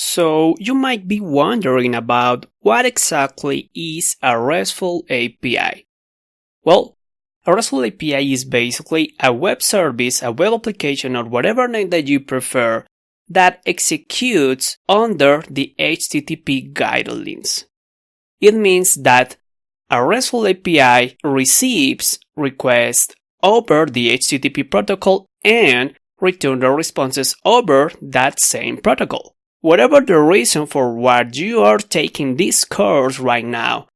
So you might be wondering about what exactly is a RESTful API. Well, a RESTful API is basically a web service, a web application, or whatever name that you prefer that executes under the HTTP guidelines. It means that a RESTful API receives requests over the HTTP protocol and returns the responses over that same protocol. Whatever the reason for what you are taking this course right now,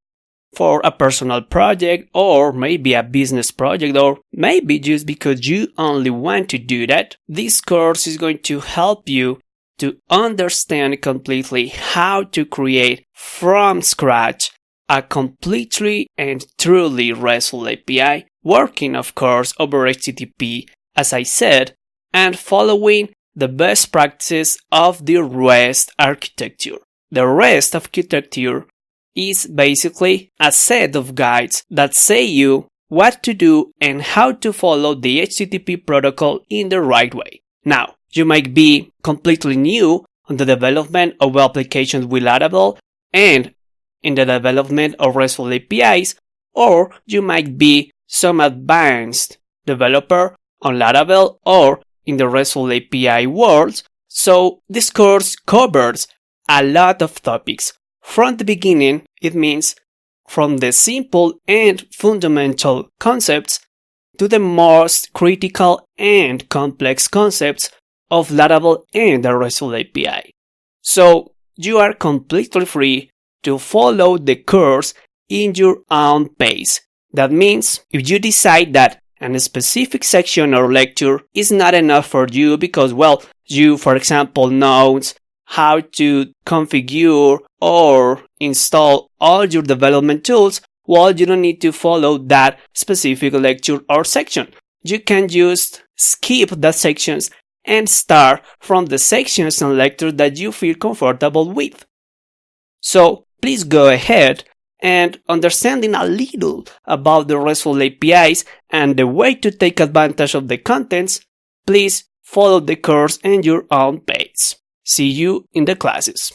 for a personal project or maybe a business project or maybe just because you only want to do that, this course is going to help you to understand completely how to create from scratch a completely and truly RESTful API, working of course over HTTP as I said, and following the best practices of the REST architecture. The REST architecture is basically a set of guides that say you what to do and how to follow the HTTP protocol in the right way. Now, you might be completely new on the development of applications with Laravel and in the development of RESTful APIs, or you might be some advanced developer on Laravel or in the RESTful API world, so this course covers a lot of topics. From the beginning, it means from the simple and fundamental concepts to the most critical and complex concepts of Laravel and the RESTful API. So you are completely free to follow the course in your own pace. That means if you decide that a specific section or lecture is not enough for you because, well, you, for example, knows how to configure or install all your development tools, well, you don't need to follow that specific lecture or section. You can just skip the sections and start from the sections and lectures that you feel comfortable with. So please go ahead and understanding a little about the RESTful APIs and the way to take advantage of the contents, please follow the course in your own pace. See you in the classes.